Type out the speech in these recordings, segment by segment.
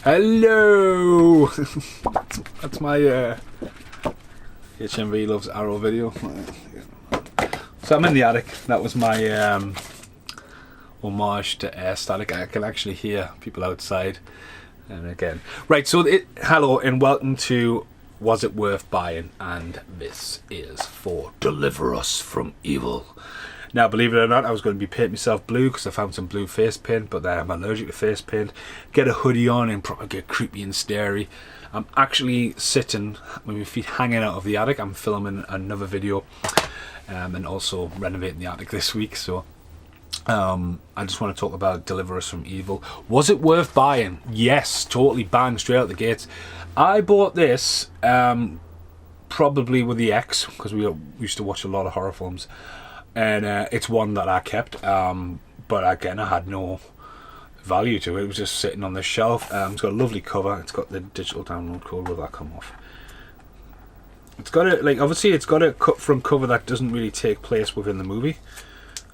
Hello! That's my HMV Loves Arrow video. So I'm in the attic. That was my homage to Air Static. I can actually hear people outside. And again. Right, so hello and welcome to Was It Worth Buying? And this is for Deliver Us from Evil. Now, believe it or not, I was going to be painting myself blue because I found some blue face paint, but then I'm allergic to face paint. Get a hoodie on and probably get creepy and starey. I'm actually sitting with my feet hanging out of the attic. I'm filming another video and also renovating the attic this week. So I just want to talk about Deliver Us from Evil. Was it worth buying? Yes, totally bang straight out the gates. I bought this probably with the ex because we used to watch a lot of horror films. And it's one that I kept, but again, I had no value to it. It was just sitting on the shelf. It's got a lovely cover. It's got the digital download code. Will that come off? It's got a, like, obviously it's got a cut from cover that doesn't really take place within the movie.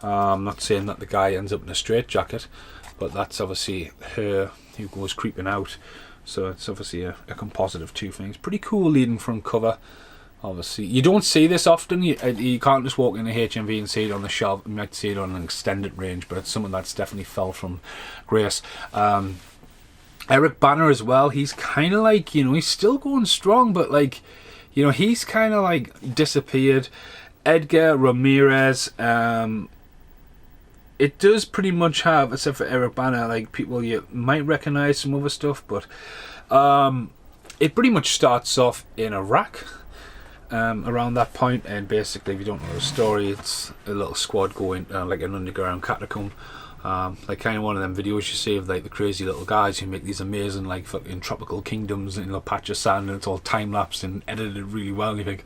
I'm not saying that the guy ends up in a straitjacket, but that's obviously her who goes creeping out. So it's obviously a composite of two things. Pretty cool leading front cover. Obviously, you don't see this often. You can't just walk in a HMV and see it on the shelf. You might see it on an extended range, but it's something that's definitely fell from grace. Eric Bana as well. He's kind of like, he's still going strong, but like, he's kind of like disappeared. Edgar Ramirez. It does pretty much have, except for Eric Bana, like people you might recognize some other stuff, but it pretty much starts off in Iraq. Around that point, and basically, if you don't know the story, it's a little squad going like an underground catacomb, like kind of one of them videos you see of like the crazy little guys who make these amazing like fucking tropical kingdoms in a patch of sand, and it's all time lapsed and edited really well. And you think,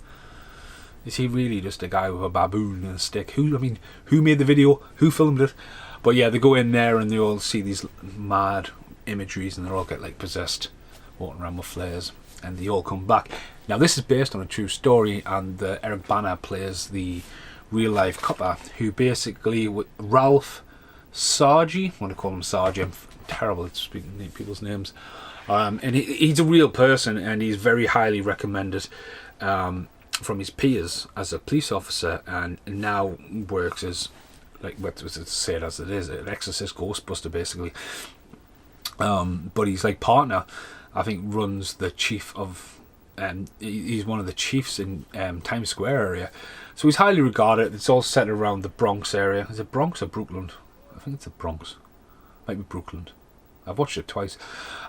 is he really just a guy with a baboon and a stick? Who made the video? Who filmed it? But yeah, they go in there and they all see these mad imageries, and they all get like possessed, walking around with flares, and they all come back. Now this is based on a true story, and Eric Bana plays the real life copper who basically, Ralph Sargi, I want to call him Sargi, I'm terrible at speaking people's names, and he's a real person, and he's very highly recommended from his peers as a police officer, and now works as, like, let's say it as it is, an exorcist ghostbuster basically, but he's like partner, I think, runs the chief of, he's one of the chiefs in Times Square area, so he's highly regarded. It's all set around the Bronx area. Is it Bronx or Brooklyn? I think it's the Bronx, might be Brooklyn. I've watched it twice,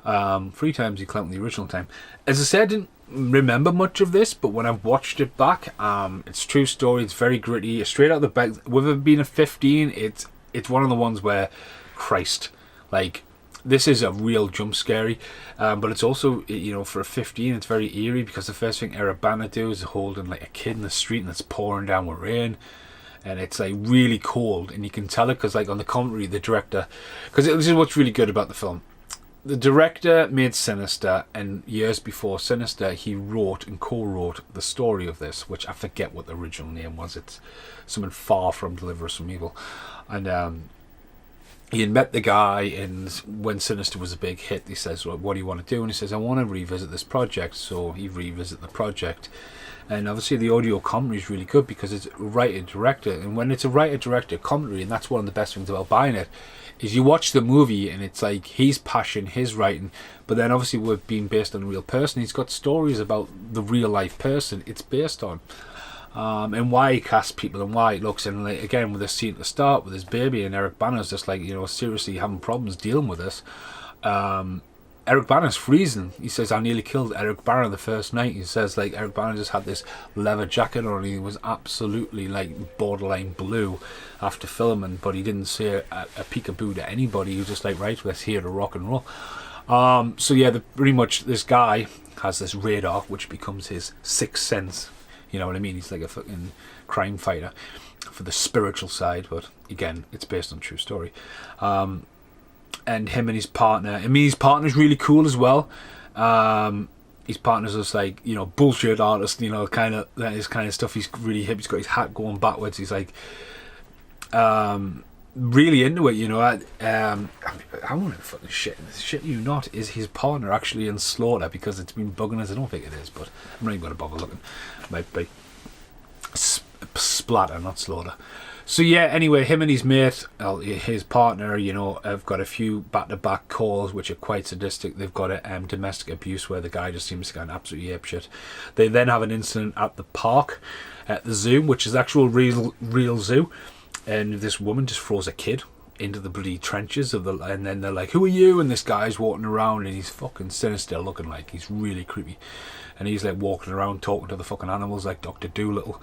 3 times he claimed the original time. As I said, I didn't remember much of this, but when I've watched it back, it's true story. It's very gritty, straight out the back. With it being a 15, it's one of the ones where, Christ, like, this is a real jump scary, but it's also, for a 15, it's very eerie, because the first thing Eric Bana does is holding like a kid in the street, and it's pouring down with rain, and it's like really cold, and you can tell it because, like, on the commentary, the director, because this is what's really good about the film, the director made Sinister, and years before Sinister, he wrote and co-wrote the story of this, which I forget what the original name was. It's something far from Deliver Us from Evil, and he had met the guy, and when Sinister was a big hit, he says, well, what do you want to do? And he says, I want to revisit this project. So he revisited the project, and obviously the audio commentary is really good because it's writer-director, and when it's a writer-director commentary, and that's one of the best things about buying it, is you watch the movie and it's like his passion, his writing, but then obviously we're being based on a real person. He's got stories about the real life person it's based on. And why he casts people and why it looks, and like, again with this scene at the start with his baby, and Eric Bana's just like, seriously having problems dealing with this. Eric Bana's freezing. He says, I nearly killed Eric Bana the first night. He says, like, Eric Bana just had this leather jacket on, and he was absolutely like borderline blue after filming, but he didn't say a peekaboo to anybody. He was just like, right, let's hear the rock and roll. So yeah, pretty much this guy has this radar which becomes his sixth sense. You know what I mean? He's like a fucking crime fighter for the spiritual side, but again, it's based on true story. And him and his partner, his partner's really cool as well. His partner's just like, bullshit artist, kind of, that is kind of stuff. He's really hip. He's got his hat going backwards. He's like, really into it, you know. I want to fucking shit you not. Is his partner actually in Slaughter? Because it's been bugging us. I don't think it is, but I'm not even going to bother looking. Might be Splatter, not Slaughter. So yeah, anyway, him and his mate, his partner, you know, have got a few back-to-back calls which are quite sadistic. They've got a domestic abuse where the guy just seems to go absolutely apeshit. They then have an incident at the park, at the zoo, which is actual real zoo, and this woman just throws a kid into the bloody trenches of the, and then they're like, "Who are you?" And this guy's walking around and he's fucking sinister looking, like he's really creepy, and he's like walking around talking to the fucking animals like Dr. Dolittle.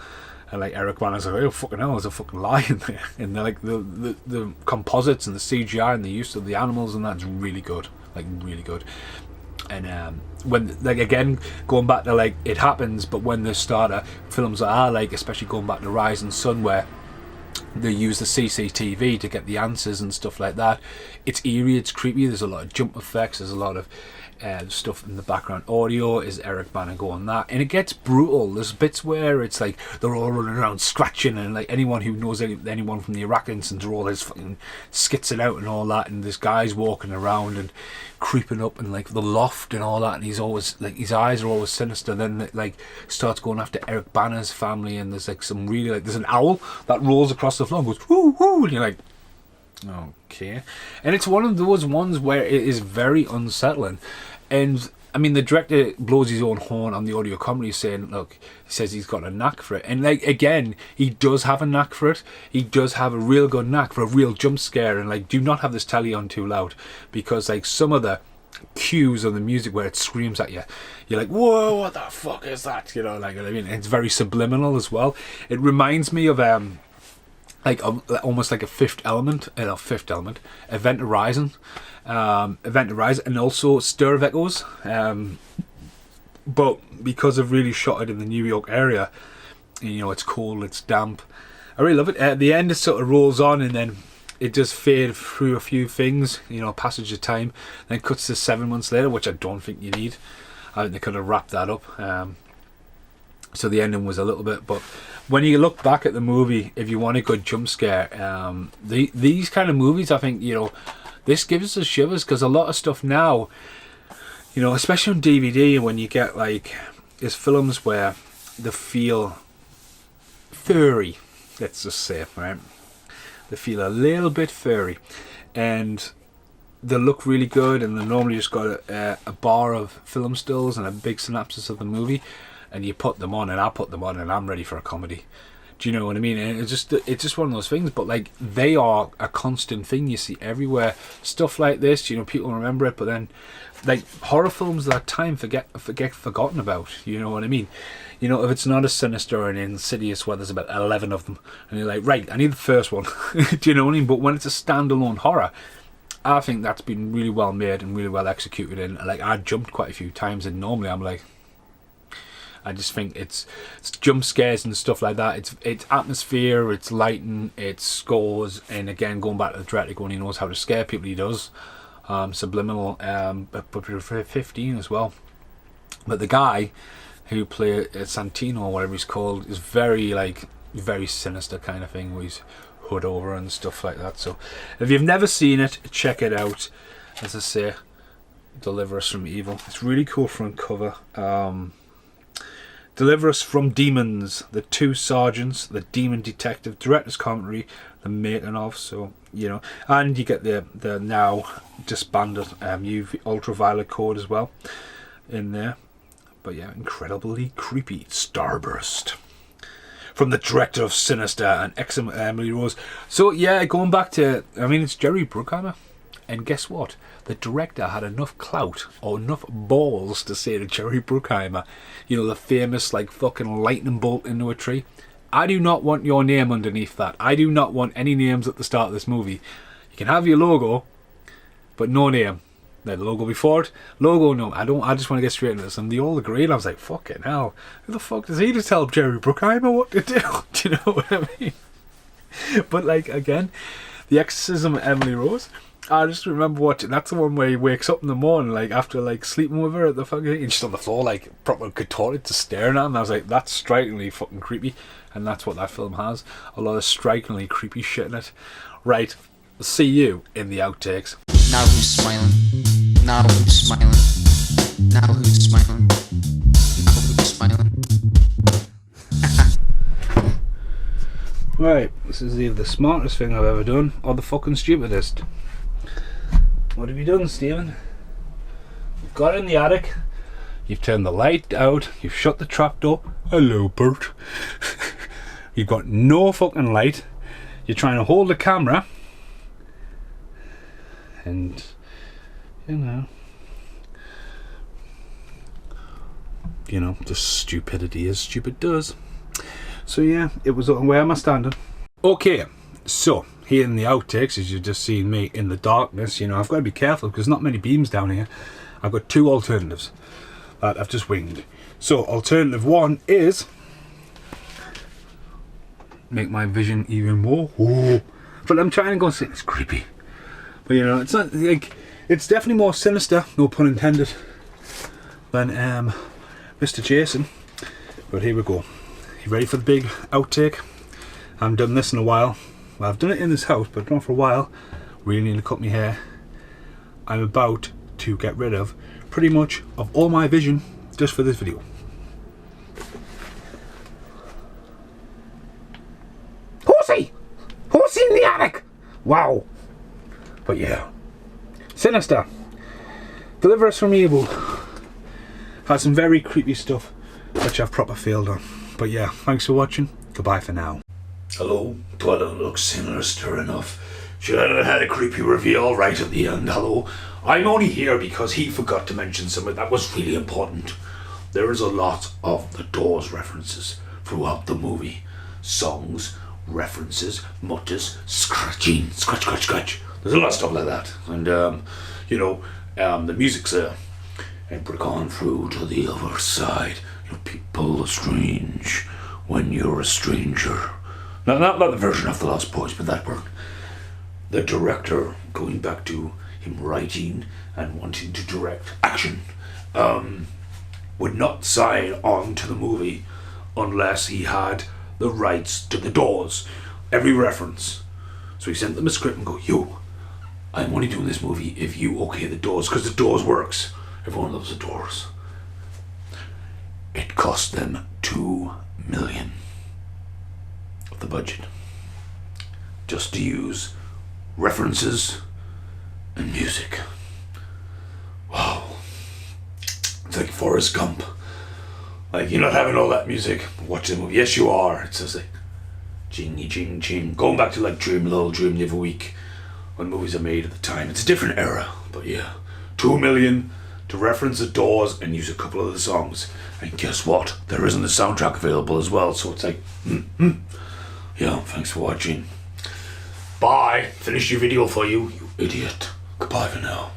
And like Eric Bana's like, "Oh fucking hell, there's a fucking lion there." And they're like the composites and the CGI and the use of the animals and that's really good, like really good. And when, like, again going back to like it happens, but when the starter films are like, especially going back to Rising Sun, where they use the CCTV to get the answers and stuff like that, it's eerie, it's creepy. There's a lot of jump effects, there's a lot of stuff in the background audio, is Eric Bana going that, and it gets brutal. There's bits where it's like they're all running around scratching, and like anyone who knows anyone from the Iraq incident are all his fucking skitsing out and all that, and this guy's walking around and creeping up in like the loft and all that, and he's always like, his eyes are always sinister. Then it like starts going after Eric Bana's family, and there's like some really, like, there's an owl that rolls across the floor and goes whoo whoo, and you're like, okay. And it's one of those ones where it is very unsettling. And I mean, the director blows his own horn on the audio comedy, saying, look, he says he's got a knack for it. And like, again, he does have a knack for it. He does have a real good knack for a real jump scare. And like, do not have this telly on too loud, because like some of the cues of the music where it screams at you, you're like, whoa, what the fuck is that? You know, like, I mean, it's very subliminal as well. It reminds me of almost like a Fifth Element, Event Horizon, and also Stir of Echoes, but because I've really shot it in the New York area, you know, it's cold, it's damp. I really love it. At the end, it sort of rolls on, and then it does fade through a few things, you know, passage of time, then cuts to 7 months later, which I don't think you need. I think they could have wrapped that up. So the ending was a little bit, but when you look back at the movie, if you want a good jump scare, these kind of movies, I think, you know, this gives us shivers, because a lot of stuff now, you know, especially on DVD, when you get like, there's films where they feel furry, let's just say, right? They feel a little bit furry, and they look really good, and they normally just got a bar of film stills and a big synopsis of the movie, and you put them on, and I put them on, and I'm ready for a comedy. Do you know what I mean? And it's just one of those things. But like, they are a constant thing you see everywhere. Stuff like this, you know, people remember it, but then like horror films that time get forgotten about. You know what I mean? You know, if it's not as sinister and insidious, where there's about 11 of them, and you're like, right, I need the first one. Do you know what I mean? But when it's a standalone horror, I think that's been really well made and really well executed. And like, I jumped quite a few times, and normally I'm like, I just think it's jump scares and stuff like that. It's atmosphere, it's lighting, it's scores, and again, going back to the director, when he knows how to scare people, he does. Subliminal, but for 15 as well. But the guy who played Santino, or whatever he's called, is very sinister kind of thing, where he's hood over and stuff like that. So if you've never seen it, check it out. As I say, Deliver Us From Evil. It's really cool front cover. Deliver Us From Demons, the two sergeants, the demon detective, director's commentary, the making of, so, you know, and you get the now disbanded UV ultraviolet code as well in there. But yeah, incredibly creepy. Starburst from the director of Sinister and Emily Rose. So yeah, going back to, I mean, it's Jerry Bruckheimer, and guess what? The director had enough clout or enough balls to say to Jerry Bruckheimer, you know, the famous like fucking lightning bolt into a tree, I do not want your name underneath that. I do not want any names at the start of this movie. You can have your logo, but no name. The logo before it, logo no. I just want to get straight into this. And they all agreed. I was like, fucking hell, who the fuck is he to tell Jerry Bruckheimer what to do? Do you know what I mean? But like, again, The Exorcism of Emily Rose, I just remember watching. That's the one where he wakes up in the morning, like after like sleeping with her at the fucking, and she's on the floor, like proper contorted, just staring at him. I was like, that's strikingly fucking creepy, and that's what that film has. A lot of strikingly creepy shit in it. Right, see you in the outtakes. Now who's smiling? Now who's smiling? Now who's smiling? Now who's smiling? Right, this is either the smartest thing I've ever done or the fucking stupidest. What have you done, Stephen? You've got in the attic, you've turned the light out, you've shut the trapdoor. Hello, Bert. You've got no fucking light. You're trying to hold the camera. And, you know, just stupidity as stupid does. So yeah, it was where am I standing? Okay, so here in the outtakes, as you've just seen me in the darkness, you know, I've got to be careful because there's not many beams down here. I've got two alternatives that I've just winged. So alternative one is make my vision even more. Ooh. But I'm trying to go and say it's creepy. But you know, it's not like, it's definitely more sinister, no pun intended, than Mr. Jason. But here we go. You ready for the big outtake? I haven't done this in a while. Well, I've done it in this house, but not for a while. Really need to cut my hair. I'm about to get rid of pretty much of all my vision just for this video. Horsey! Horsey in the attic! Wow. But yeah. Sinister. Deliver us from evil. Had some very creepy stuff, which I've proper failed on. But yeah, thanks for watching. Goodbye for now. Hello, do I not look sinister enough? Should I have had a creepy reveal right at the end? Hello, I'm only here because he forgot to mention something that was really important. There is a lot of the Doors references throughout the movie. Songs, references, mutters, scratching, scratch, scratch, scratch. There's a lot of stuff like that. And, the music's there. And we're gone through to the other side. You know, people are strange when you're a stranger. No, not the version of The Lost Boys, but that one. The director, going back to him writing and wanting to direct action, would not sign on to the movie unless he had the rights to the Doors. Every reference. So he sent them a script and go, yo, I'm only doing this movie if you okay the Doors, because the Doors works. Everyone loves the Doors. It cost them $2 million of the budget just to use references and music. Wow. It's like Forrest Gump. Like, you're not having all that music, but watch the movie. Yes, you are. It says like, jingy, jing, jing. Going back to like Dream Little, Dream Live a Week, when movies are made at the time. It's a different era, but yeah. $2 million to reference the Doors and use a couple of the songs. And guess what? There isn't a soundtrack available as well, so it's like, Yeah, thanks for watching. Bye. Finished your video for you, you idiot. Goodbye for now.